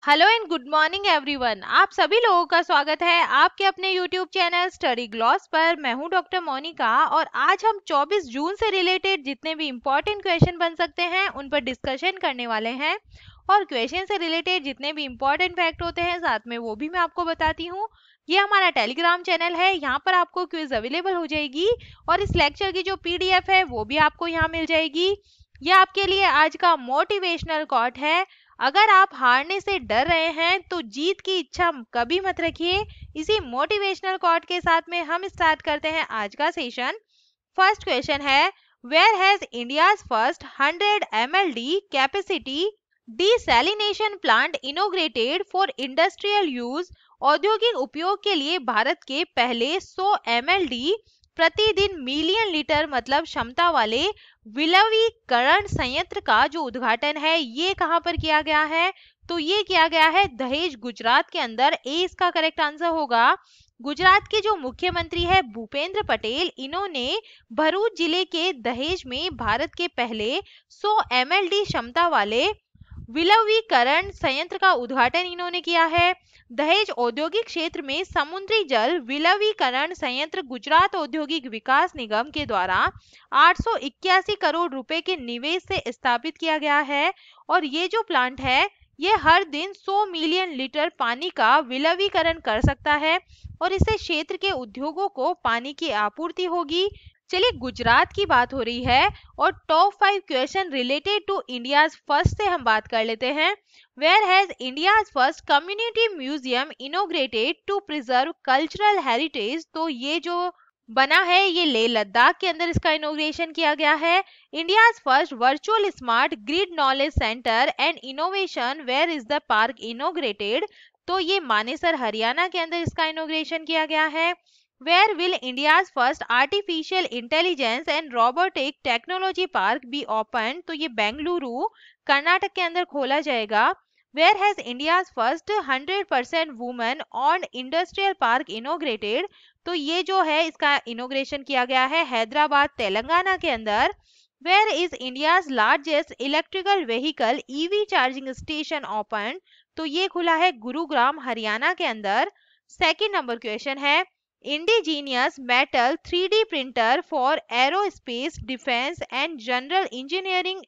Hello and good morning everyone. आप सभी लोगों का स्वागत है आपके अपने यूट्यूब चैनल स्टडी ग्लॉस पर। मैं हूं डॉक्टर मोनिका और आज हम 24 जून से रिलेटेड जितने भी इम्पोर्टेंट क्वेश्चन बन सकते हैं उन पर डिस्कशन करने वाले हैं। और क्वेश्चन से रिलेटेड जितने भी इम्पोर्टेंट फैक्ट होते हैं साथ में वो भी मैं आपको बताती हूँ। ये हमारा टेलीग्राम चैनल है, यहाँ पर आपको क्विज अवेलेबल हो जाएगी और इस लेक्चर की जो पीडीएफ है वो भी आपको यहाँ मिल जाएगी। ये आपके लिए आज का मोटिवेशनल कोट है। अगर आप हारने से डर रहे हैं तो जीत की इच्छा कभी मत रखिए। इसी मोटिवेशनल कोट के साथ में हम स्टार्ट करते हैं आज का सेशन। फर्स्ट क्वेश्चन है, where has India's first 100 mld capacity desalination plant inaugurated for industrial use. औद्योगिक उपयोग के लिए भारत के पहले 100 mld प्रतिदिन मिलियन लीटर मतलब क्षमता वाले विलवीकरण संयंत्र का जो उद्घाटन है ये कहां पर किया गया है? तो ये किया गया है दहेज गुजरात के अंदर। ए इसका करेक्ट आंसर होगा। गुजरात के जो मुख्यमंत्री है भूपेंद्र पटेल, इन्होंने भरूच जिले के दहेज में भारत के पहले 100 mld क्षमता वाले विलवीकरण संयंत्र का उद्घाटन इन्होंने किया है। दहेज औद्योगिक क्षेत्र में समुद्री जल विलवीकरण संयंत्र गुजरात औद्योगिक विकास निगम के द्वारा 881 करोड़ रुपए के निवेश से स्थापित किया गया है। और ये जो प्लांट है ये हर दिन 100 मिलियन लीटर पानी का विलवीकरण कर सकता है और इससे क्षेत्र के उद्योगों को पानी की आपूर्ति होगी। चलिए, गुजरात की बात हो रही है और top 5 question related to India's first से हम बात कर लेते हैं। Where has India's first community museum inaugurated to preserve cultural heritage. तो ये जो बना है ये लेह लद्दाख के अंदर इसका इनोग्रेशन किया गया है। India's first virtual smart grid knowledge centre and innovation, where is the park inaugurated. तो ये मानेसर हरियाणा के अंदर इसका इनोग्रेशन किया गया है। Where will India's first artificial intelligence and robotic technology park be opened? तो ये बेंगलुरु कर्नाटक के अंदर खोला जाएगा। Where has India's first 100% women owned industrial park inaugurated? तो ये जो है इसका इनोग्रेशन किया गया है हैदराबाद तेलंगाना के अंदर। Where is India's largest electrical vehicle EV charging station opened? तो ये खुला है गुरुग्राम हरियाणा के अंदर। सेकंड नंबर क्वेश्चन है, indigenous metal 3D printer for aerospace, defense and general engineering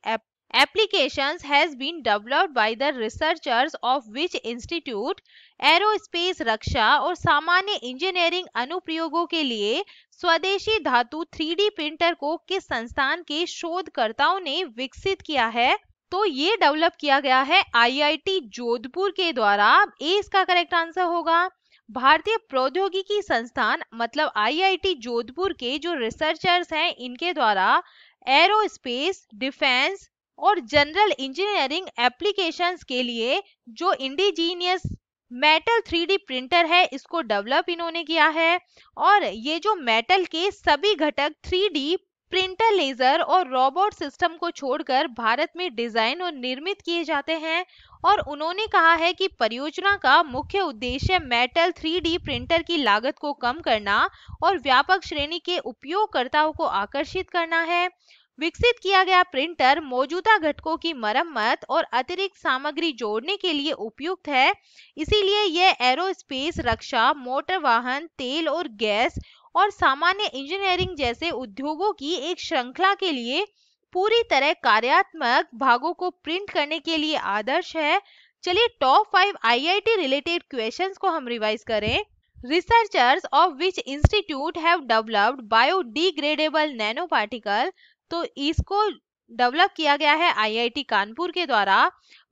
applications has been developed by the researchers of which institute? Aerospace, रक्षा और सामान्य इंजीनियरिंग अनुप्रयोगों के लिए स्वदेशी धातु 3D प्रिंटर को किस संस्थान के शोधकर्ताओं ने विकसित किया है? तो ये डेवलप किया गया है आईआईटी जोधपुर के द्वारा। ए इसका करेक्ट आंसर होगा। भारतीय प्रौद्योगिकी संस्थान मतलब आईआईटी जोधपुर के जो रिसर्चर्स हैं इनके द्वारा एरोस्पेस, डिफेंस और जनरल इंजीनियरिंग एप्लीकेशंस के लिए जो इंडिजीनियस मेटल 3D प्रिंटर है इसको डेवलप इन्होंने किया है। और ये जो मेटल के सभी घटक 3D प्रिंटर, लेजर और रोबोट सिस्टम को छोड़कर भारत में डिजाइन और निर्मित किए जाते हैं। और उन्होंने कहा है कि परियोजना का मुख्य उद्देश्य मेटल 3D प्रिंटर की लागत को कम करना और व्यापक श्रेणी के उपयोगकर्ताओं को आकर्षित करना है। विकसित किया गया प्रिंटर मौजूदा घटकों की मरम्मत और अतिरिक्त सामग्री जोड़ने के लिए उपयुक्त है। इसीलिए यह एरोस्पेस, रक्षा, मोटर वाहन, तेल और गैस और सामान्य इंजीनियरिंग जैसे उद्योगों की एक श्रृंखला के लिए पूरी तरह कार्यात्मक भागों को प्रिंट करने के लिए आदर्श है। चलिए, टॉप 5 आईआईटी रिलेटेड क्वेश्चंस को हम रिवाइज करें। Researchers of which institute have developed biodegradable nano particle. तो इसको डेवलप किया गया है आईआईटी कानपुर के द्वारा।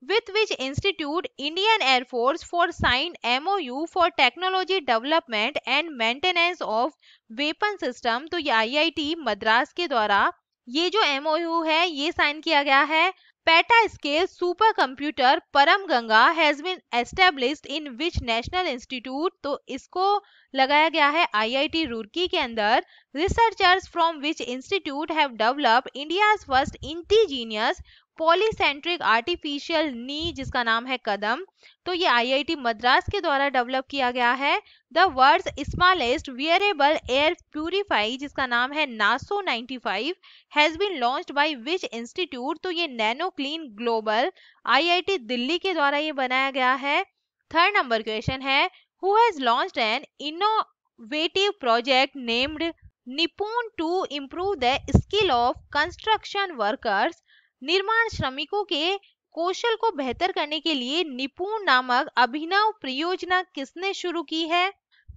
With which institute Indian Air Force for sign MoU for technology development and maintenance of weapon system. तो ये आईआईटी मद्रास के द्वारा ये जो एमओयू है ये साइन किया गया है। PETA scale super computer Param Ganga has been established in which national institute. तो इसको लगाया गया है आईआईटी रुड़की के अंदर। Researchers from which institute have developed India's first indigenous polycentric artificial knee जिसका नाम है कदम, तो ये आईआईटी मद्रास के द्वारा डेवलप किया गया है। The world's smallest wearable air purify जिसका नाम है Naso 95 has been launched by which institute, तो ये nano clean global IIT Delhi के द्वारा ये बनाया गया है। थर्ड नंबर क्वेश्चन है who has launched an innovative project named Nipun to improve the skill of construction workers, निर्माण श्रमिकों के कौशल को बेहतर करने के लिए निपुण नामक अभिनव परियोजना किसने शुरू की है?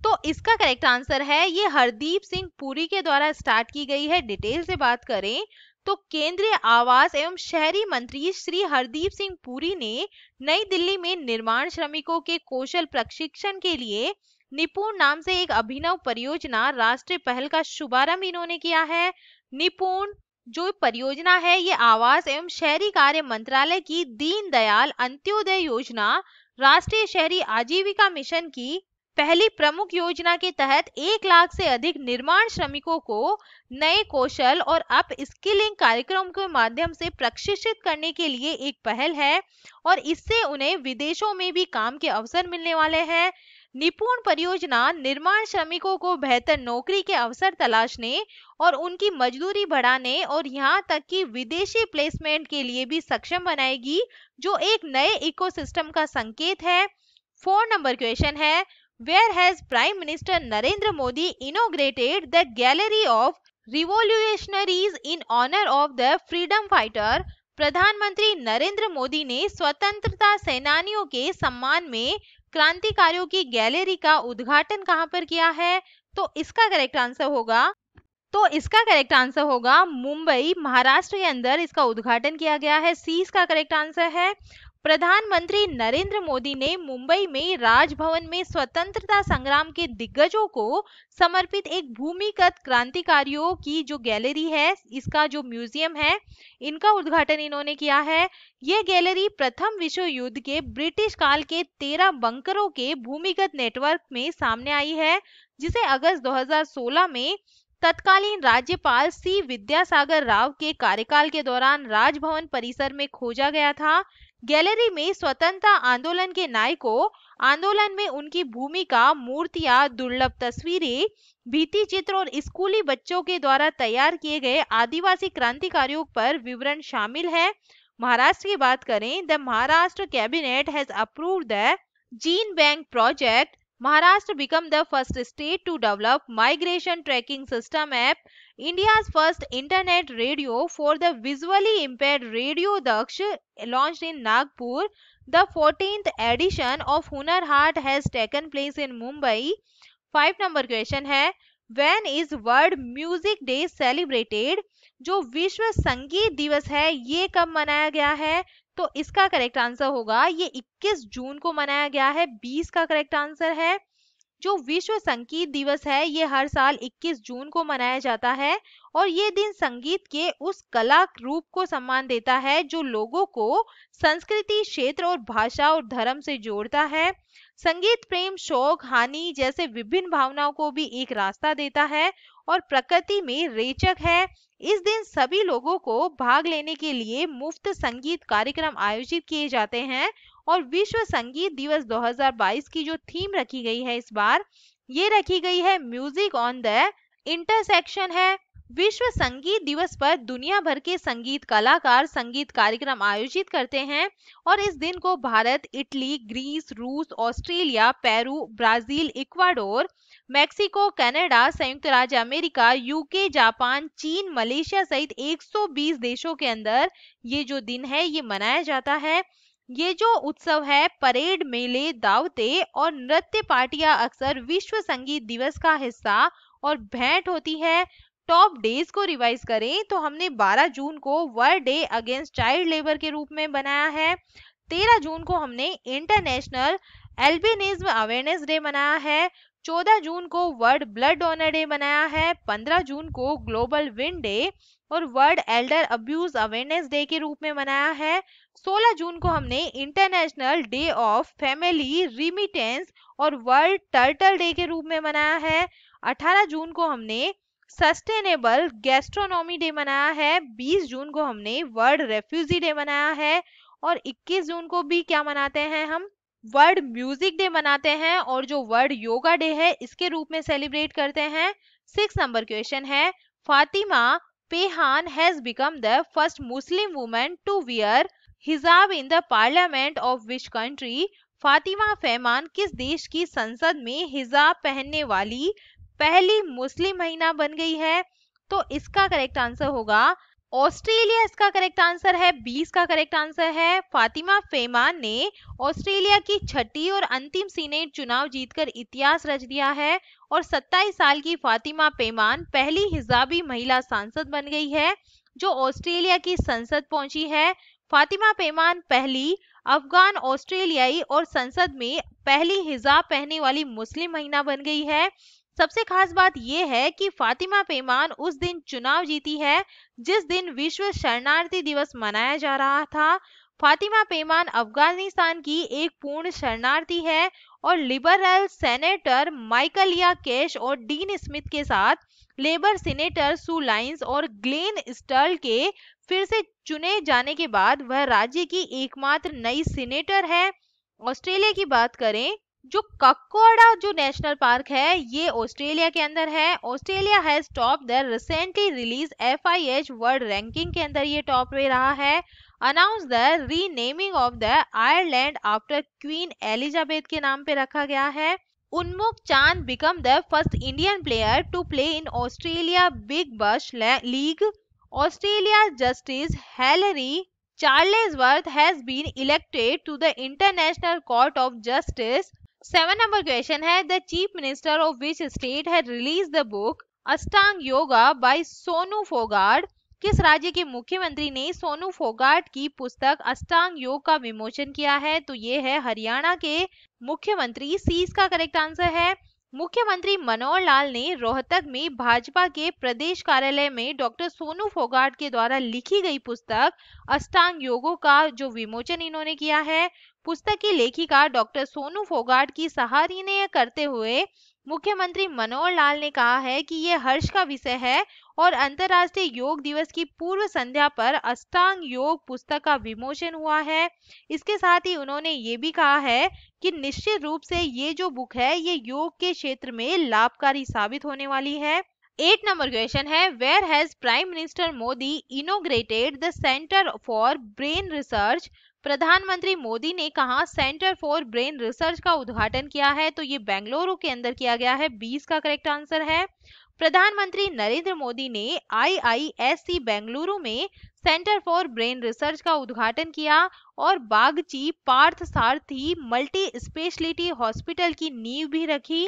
तो इसका करेक्ट आंसर है ये हरदीप सिंह पुरी के द्वारा स्टार्ट की गई है। डिटेल से बात करें तो केंद्रीय आवास एवं शहरी मंत्री श्री हरदीप सिंह पुरी ने नई दिल्ली में निर्माण श्रमिकों के कौशल प्रशिक्षण के लिए निपुण नाम से एक अभिनव परियोजना राष्ट्रीय पहल का शुभारंभ इन्होंने किया है। निपुण जो परियोजना है ये आवास एवं शहरी कार्य मंत्रालय की दीनदयाल अंत्योदय योजना राष्ट्रीय शहरी आजीविका मिशन की पहली प्रमुख योजना के तहत 1 लाख से अधिक निर्माण श्रमिकों को नए कौशल और अप स्किलिंग कार्यक्रम के माध्यम से प्रशिक्षित करने के लिए एक पहल है और इससे उन्हें विदेशों में भी काम के अवसर मिलने वाले हैं। निपुण परियोजना निर्माण श्रमिकों को बेहतर नौकरी के अवसर तलाशने और उनकी मजदूरी बढ़ाने और यहाँ तक कि विदेशी प्लेसमेंट के लिए भी सक्षम बनाएगी, जो एक नए इकोसिस्टम का संकेत है। 4 नंबर क्वेश्चन है where has prime minister Narendra Modi inaugurated the gallery of revolutionaries in honour of the freedom fighter, प्रधानमंत्री नरेंद्र मोदी ने स्वतंत्रता सेनानियों के सम्मान में क्रांतिकारियों की गैलरी का उद्घाटन कहां पर किया है? तो इसका करेक्ट आंसर होगा मुंबई महाराष्ट्र के अंदर इसका उद्घाटन किया गया है। सी इसका करेक्ट आंसर है। प्रधानमंत्री नरेंद्र मोदी ने मुंबई में राजभवन में स्वतंत्रता संग्राम के दिग्गजों को समर्पित एक भूमिगत क्रांतिकारियों की जो गैलरी है, इसका जो म्यूजियम है, इनका उद्घाटन इन्होंने किया है। यह गैलरी प्रथम विश्व युद्ध के ब्रिटिश काल के 13 बंकरों के भूमिगत नेटवर्क में सामने आई है, जिसे अगस्त 2016 में तत्कालीन राज्यपाल सी विद्यासागर राव के कार्यकाल के दौरान राजभवन परिसर में खोजा गया था। गैलरी में स्वतंत्रता आंदोलन के नायकों, आंदोलन में उनकी भूमिका, मूर्तियां, दुर्लभ तस्वीरें, भित्ति चित्र और स्कूली बच्चों के द्वारा तैयार किए गए आदिवासी क्रांतिकारियों पर विवरण शामिल है। महाराष्ट्र की बात करें, the Maharashtra cabinet has approved the gene bank project. Maharashtra become the first state to develop migration tracking system app. India's first internet radio for the visually impaired Radio Daksh launched in Nagpur. The 14th edition of Hunar Haat has taken place in Mumbai. 5 number question है When is World Music Day celebrated? जो विश्व संगीत दिवस है ये कब मनाया गया है? तो इसका करेक्ट आंसर होगा ये 21 जून को मनाया गया है। 20 का करेक्ट आंसर है। जो विश्व संगीत दिवस है ये हर साल 21 जून को मनाया जाता है और ये दिन संगीत के उस कला रूप को सम्मान देता है जो लोगों को संस्कृति, क्षेत्र और भाषा और धर्म से जोड़ता है। संगीत प्रेम, शौक, हानि जैसे विभिन्न भावनाओं को भी एक रास्ता देता है और प्रकृति में रेचक है। इस दिन सभी लोगों को भाग लेने के लिए मुफ्त संगीत कार्यक्रम आयोजित किए जाते हैं और विश्व संगीत दिवस 2022 की जो थीम रखी गई है इस बार ये रखी गई है म्यूजिक ऑन द इंटरसेक्शन है। विश्व संगीत दिवस पर दुनिया भर के संगीत कलाकार संगीत कार्यक्रम आयोजित करते हैं और इस दिन को भारत, इटली, ग्रीस, रूस, Australia, Peru, Brazil, Ecuador, Mexico, Canada, संयुक्त राज्य अमेरिका, यूके, जापान, चीन, मलेशिया सहित 120 देशों के अंदर ये जो दिन है ये मनाया जाता है। ये जो उत्सव है परेड, मेले, दावतें और नृत्य पार्टियां अक्सर विश्व संगीत दिवस का हिस्सा और भेंट होती है। टॉप डेज को रिवाइज करें तो हमने 12 जून को world day against child labour के रूप में बनाया है। 13 जून को हमने इंटरनेशनल एल्बिनिज्म अवेयरनेस डे मनाया है। 14 जून को वर्ल्ड ब्लड डोनर डे मनाया है। 15 जून को ग्लोबल विंड डे और world Elder abuse awareness day के रूप में मनाया है। 16 जून को हमने international day of family remittance और वर्ल्ड टर्टल डे के रूप में मनाया है। 18 जून को हमने सस्टेनेबल गैस्ट्रोनॉमी डे मनाया है। 20 जून को हमने वर्ल्ड रेफ्यूजी डे मनाया है। और 21 जून को भी क्या मनाते हैं हम, वर्ल्ड म्यूजिक डे मनाते हैं, और जो वर्ल्ड योगा डे है इसके रूप में सेलिब्रेट करते हैं। 6 नंबर क्वेश्चन है, Fatima Payman has become the first Muslim woman to wear hijab in the parliament of which country. Fatima Payman किस देश की संसद में हिजाब पहनने वाली पहली मुस्लिम महिला बन गई है? तो इसका करेक्ट आंसर होगा ऑस्ट्रेलिया। इसका करेक्ट आंसर है 20 का करेक्ट आंसर है। फातिमा फैमान ने ऑस्ट्रेलिया की छठी और अंतिम सीनेट चुनाव जीतकर इतिहास रच दिया है, और 27 साल की फातिमा फैमान पहली हिजाबी महिला सांसद बन गई है जो ऑस्ट्रेलिया की संसद पहुंची है। फातिमा फैमान पहली अफगान ऑस्ट्रेलियाई और संसद में पहली हिजाब पहनने वाली मुस्लिम महिला बन गई है। सबसे खास बात यह है कि फातिमा फैमान उस दिन चुनाव जीती है जिस दिन विश्व शरणार्थी दिवस मनाया जा रहा था। फातिमा फैमान अफगानिस्तान की एक पूर्ण शरणार्थी है, और लिबरल सेनेटर माइकल या कैश और डीन स्मिथ के साथ लेबर सीनेटर सू लाइन्स और ग्लेन स्टर्ल के फिर से चुने जाने के बाद वह राज्य की एकमात्र नई सीनेटर है। ऑस्ट्रेलिया की बात करें, जो कक्कोड़ा जो नेशनल पार्क है ये ऑस्ट्रेलिया के अंदर है। Australia has top the recently release FIH world ranking के अंदर ये टॉप पे रहा है। Announce the renaming of the Ireland after Queen Elizabeth के नाम पे रखा गया है। Unmukt Chand become the first Indian player to play in Australia Big Bash League. Australia justice Hilary Charlesworth has been elected to the International Court of Justice. 7 number question है, the chief minister of which state had release the book Ashtanga yoga bye Sonu Phogat. किस राज्य के मुख्यमंत्री ने सोनू फोगाट की पुस्तक अष्टांग योग का विमोचन किया है? तो ये है हरियाणा के मुख्यमंत्री। सी इसका करेक्ट आंसर है। मुख्यमंत्री मनोहर लाल ने रोहतक में भाजपा के प्रदेश कार्यालय में डॉक्टर सोनू फोगाट के द्वारा लिखी गई पुस्तक अष्टांग योगों का जो विमोचन इन्होंने किया है। पुस्तक की लेखिका डॉक्टर सोनू फोगाट की सराहनीय करते हुए मुख्यमंत्री मनोहर लाल ने कहा है कि यह हर्ष का विषय है, और अंतर्राष्ट्रीय योग दिवस की पूर्व संध्या पर अष्टांग योग पुस्तक का विमोचन हुआ है। इसके साथ ही उन्होंने ये भी कहा है कि निश्चित रूप से ये जो बुक है ये योग के क्षेत्र में लाभकारी साबित होने वाली है। 8 नंबर क्वेश्चन है, where has prime minister Modi inaugurated the centre for brain research. प्रधानमंत्री मोदी ने कहा सेंटर फॉर ब्रेन रिसर्च का उद्घाटन किया है? तो ये बेंगलुरु के अंदर किया गया है। 20 का करेक्ट आंसर है। प्रधानमंत्री नरेंद्र मोदी ने IISc बेंगलुरु में सेंटर फॉर ब्रेन रिसर्च का उद्घाटन किया और बागची पार्थ सारथी मल्टी स्पेशलिटी हॉस्पिटल की नींव भी रखी।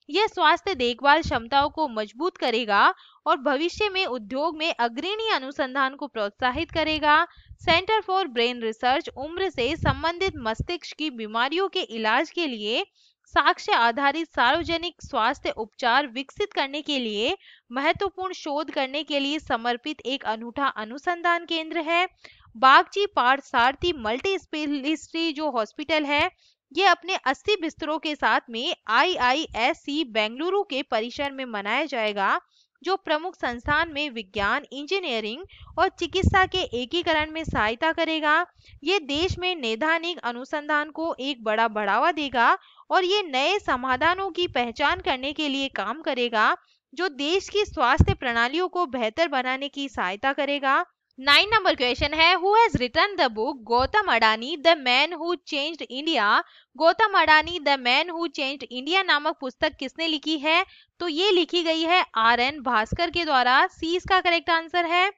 यह स्वास्थ्य देखभाल क्षमताओं को मजबूत करेगा और भविष्य में उद्योग में अग्रणी अनुसंधान को प्रोत्साहित करेगा। सेंटर फॉर ब्रेन रिसर्च उम्र से संबंधित मस्तिष्क की बीमारियों के इलाज के लिए साक्ष्य आधारित सार्वजनिक स्वास्थ्य उपचार विकसित करने के लिए महत्वपूर्ण शोध करने के लिए समर्पित एक अनूठा अनुसंधान केंद्र है। बागची पार्थ सारथी मल्टी स्पेशलिटी जो हॉस्पिटल है ये अपने 80 बिस्तरों के साथ में IISc बेंगलुरु के परिसर में मनाया जाएगा, जो प्रमुख संस्थान में विज्ञान, इंजीनियरिंग और चिकित्सा के एकीकरण में सहायता करेगा। ये देश में नैदानिक अनुसंधान को एक बड़ा बढ़ावा देगा और ये नए समाधानों की पहचान करने के लिए काम करेगा, जो देश की स्वास्थ्य प्रणालियों को बेहतर बनाने की सहायता करेगा। 9 नंबर क्वेश्चन है, who has written the book Gautam Adani the man who changed India. Gautam Adani the man who changed India नामक पुस्तक किसने लिखी है? तो ये लिखी गई है RN भास्कर के द्वारा। सी इसका करेक्ट आंसर है।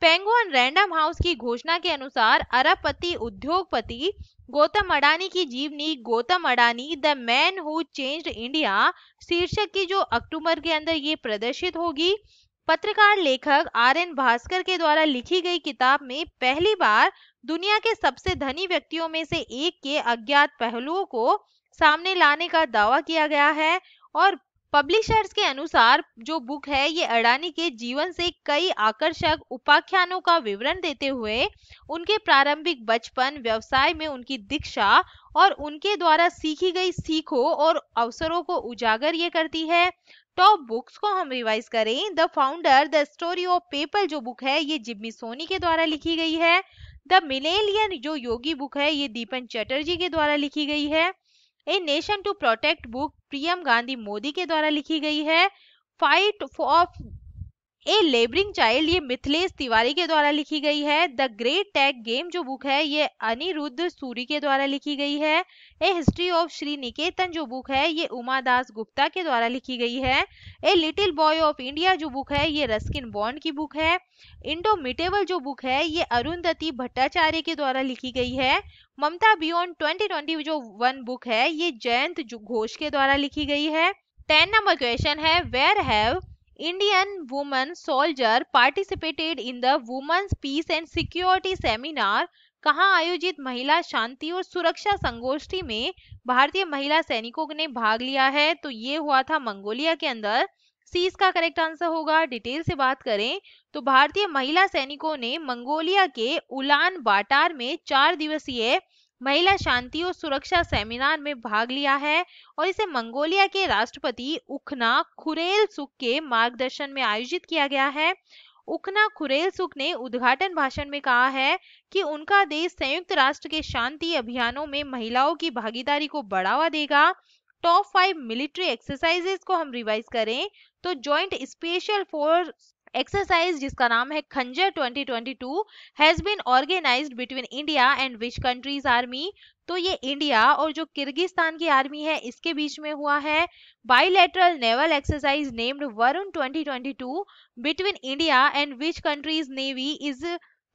पेंगुइन रैंडम हाउस की घोषणा के अनुसार अरबपति उद्योगपति गौतम अडानी की जीवनी Gautam Adani the man who changed India शीर्षक की जो अक्टूबर के अंदर ये प्रदर्शित होगी। पत्रकार लेखक RN भास्कर के द्वारा लिखी गई किताब में पहली बार दुनिया के सबसे धनी व्यक्तियों में से एक के अज्ञात पहलुओं को सामने लाने का दावा किया गया है और पब्लिशर्स के अनुसार जो बुक है ये अडानी के जीवन से कई आकर्षक उपाख्यानों का विवरण देते हुए उनके प्रारंभिक बचपन, व्यवसाय में उनकी दीक्षा और उनके द्वारा सीखी गई सीखों और अवसरों को उजागर ये करती है। टॉप बुक्स को हम रिवाइज करें, the founder the story of PayPal जो बुक है ये जिम्मी सोनी के द्वारा लिखी गई है। द मिलेनियन जो योगी बुक है ये दीपन चटर्जी के द्वारा लिखी गई है। A nation to protect book Priyam Gandhi Modi के द्वारा लिखी गई है। Fight of a labouring child ये मिथिलेश तिवारी के द्वारा लिखी गई है। द ग्रेट टैग गेम जो बुक है ये अनिरुद्ध सूरी के द्वारा लिखी गई है। A history of Sri Niketan जो बुक है ये उमा दास गुप्ता के द्वारा लिखी गई है। A little boy of India जो बुक है ये रस्किन बॉन्ड की बुक है। इंडोमिटेबल जो बुक है ये अरुंधति भट्टाचार्य के द्वारा लिखी गई है। ममता बियॉन्ड 2020 जो वन बुक है ये जयंत घोष के द्वारा लिखी गई है। 10 नंबर क्वेश्चन है, where have Indian women soldier participated in the Women's Peace and Security Seminar? कहाँ आयोजित महिला शांति और सुरक्षा संगोष्ठी में भारतीय महिला सैनिकों ने भाग लिया है? तो ये हुआ था मंगोलिया के अंदर। सी इसका करेक्ट आंसर होगा। डिटेल से बात करें तो भारतीय महिला सैनिकों ने मंगोलिया के उलान बाटार में 4 दिवसीय महिला शांति और सुरक्षा सेमिनार में भाग लिया है और इसे मंगोलिया के राष्ट्रपति उखना खुरेलसुख के मार्गदर्शन में आयोजित किया गया है। उखना खुरेलसुख ने उद्घाटन भाषण में कहा है कि उनका देश संयुक्त राष्ट्र के शांति अभियानों में महिलाओं की भागीदारी को बढ़ावा देगा। टॉप 5 मिलिट्री एक्सरसाइजेस को हम रिवाइज करें तो जॉइंट स्पेशल फोर्स एक्सरसाइज जिसका नाम है Khanjar 2022 has been organised between India and which countries army? तो ये इंडिया और जो किर्गिस्तान की आर्मी है इसके बीच में हुआ है। Bilateral naval exercise named Varun 2022 between India and which countries navy is?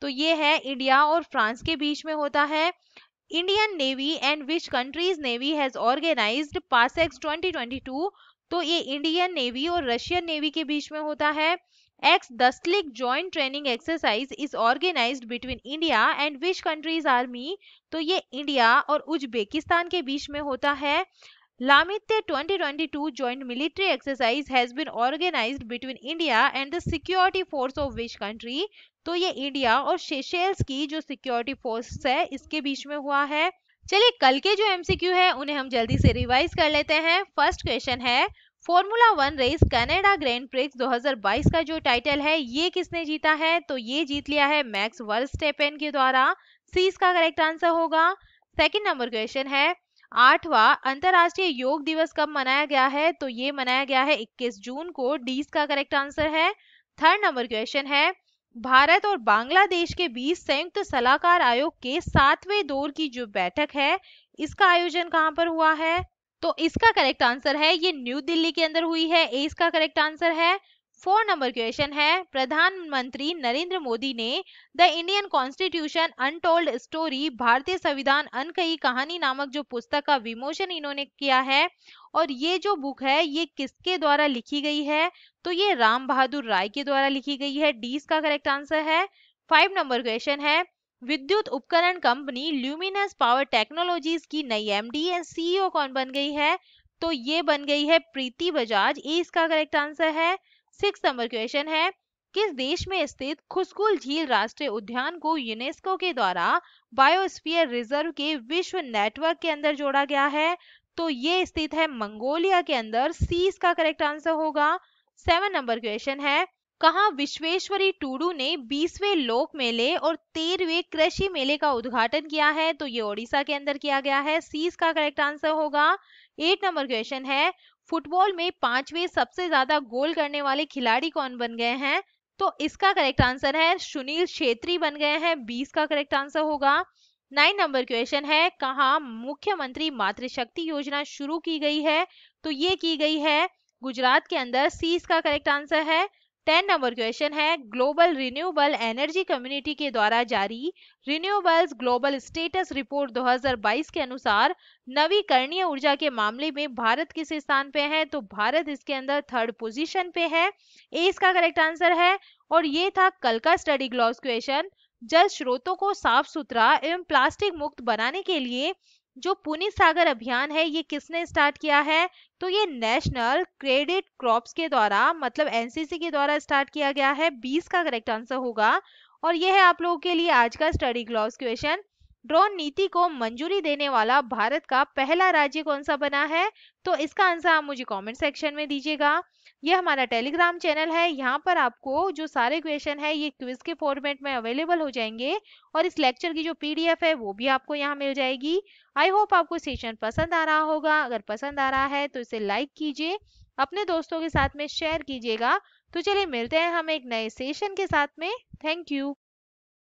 तो ये है इंडिया और फ्रांस के बीच में होता है। Indian navy and which countries navy has organised PASSEX 2022? तो ये इंडियन नेवी और रशियन नेवी के बीच में होता है। Ex Dustlik joint training exercise is organised between India and which countries army? तो ये इंडिया और उज्बेकिस्तान के बीच में होता है। लामित्य 2022 joint military exercise has been organized between India and the security force of which country? तो ये इंडिया और सेशेल्स की जो सिक्योरिटी फोर्स है इसके बीच में हुआ है। चलिए कल के जो एमसीक्यू है उन्हें हम जल्दी से रिवाइज कर लेते हैं। फर्स्ट क्वेश्चन है, formula 1 race Canada grand prix 2022 का जो टाइटल है ये किसने जीता है? तो ये जीत लिया है मैक्स वर्स्टेपेन के द्वारा। सी इसका करेक्ट आंसर होगा। सेकंड नंबर क्वेश्चन है, 8वां अंतरराष्ट्रीय योग दिवस कब मनाया गया है? तो ये मनाया गया है 21 जून को। डी इसका करेक्ट आंसर है। थर्ड नंबर क्वेश्चन है, भारत और बांग्लादेश के बीच संयुक्त सलाहकार आयोग के 7वें दौर की जो बैठक है इसका आयोजन कहाँ पर हुआ है? तो इसका करेक्ट आंसर है ये न्यू दिल्ली के अंदर हुई है। ए इसका करेक्ट आंसर है। 4 नंबर क्वेश्चन है, प्रधानमंत्री नरेंद्र मोदी ने the Indian constitution untold story भारतीय संविधान अनकही कहानी नामक जो पुस्तक का विमोचन इन्होंने किया है और ये जो बुक है ये किसके द्वारा लिखी गई है? तो ये राम बहादुर राय के द्वारा लिखी गई है। डी इसका करेक्ट आंसर है। 5 नंबर क्वेश्चन है, विद्युत उपकरण कंपनी ल्यूमिनस पावर टेक्नोलॉजीज की नई एमडी एंड सीईओ कौन बन गई है? तो ये बन गई है प्रीति बजाज। ए इसका करेक्ट आंसर है। 6 नंबर क्वेश्चन है, किस देश में स्थित खुसकुल झील राष्ट्रीय उद्यान को यूनेस्को के द्वारा बायोस्फीयर रिजर्व के विश्व नेटवर्क के अंदर जोड़ा गया है? तो ये स्थित है मंगोलिया के अंदर। सी इसका करेक्ट आंसर होगा। 7 नंबर क्वेश्चन है, कहाँ विश्वेश्वरी टूडू ने 20वें लोक मेले और 13वें कृषि मेले का उद्घाटन किया है? तो ये ओडिशा के अंदर किया गया है। सी इसका करेक्ट आंसर होगा। 8 नंबर क्वेश्चन है, फुटबॉल में 5वें सबसे ज्यादा गोल करने वाले खिलाड़ी कौन बन गए हैं? तो इसका करेक्ट आंसर है सुनील छेत्री बन गए हैं। 20 का करेक्ट आंसर होगा। 9 नंबर क्वेश्चन है, कहाँ मुख्यमंत्री मातृशक्ति योजना शुरू की गई है? तो ये की गई है गुजरात के अंदर। सी इसका करेक्ट आंसर है। 10 नंबर क्वेश्चन है, ग्लोबल रिन्यूएबल एनर्जी कम्युनिटी के द्वारा जारी रिन्यूएबल्स ग्लोबल स्टेटस रिपोर्ट 2022 के अनुसार नवीकरणीय ऊर्जा के मामले में भारत किस स्थान पे है? तो भारत इसके अंदर 3rd पोजीशन पे है। ए इसका करेक्ट आंसर है। और ये था कल का स्टडी ग्लॉस क्वेश्चन। जल स्रोतों को साफ सुथरा एवं प्लास्टिक मुक्त बनाने के लिए जो पुनीत सागर अभियान है ये किसने स्टार्ट किया है? तो ये नेशनल क्रेडिट क्रॉप्स के द्वारा मतलब एनसीसी के द्वारा स्टार्ट किया गया है। 20 का करेक्ट आंसर होगा। और ये है आप लोगों के लिए आज का स्टडी ग्लॉस क्वेश्चन। ड्रोन नीति को मंजूरी देने वाला भारत का पहला राज्य कौन सा बना है? तो इसका आंसर आप मुझे कमेंट सेक्शन में दीजिएगा। ये हमारा टेलीग्राम चैनल है, यहाँ पर आपको जो सारे क्वेश्चन है ये क्विज के फॉर्मेट में अवेलेबल हो जाएंगे और इस लेक्चर की जो पीडीएफ है वो भी आपको यहाँ मिल जाएगी। आई होप आपको सेशन पसंद आ रहा होगा। अगर पसंद आ रहा है तो इसे लाइक कीजिए, अपने दोस्तों के साथ में शेयर कीजिएगा। तो चलिए मिलते हैं हम एक नए सेशन के साथ में। Thank you.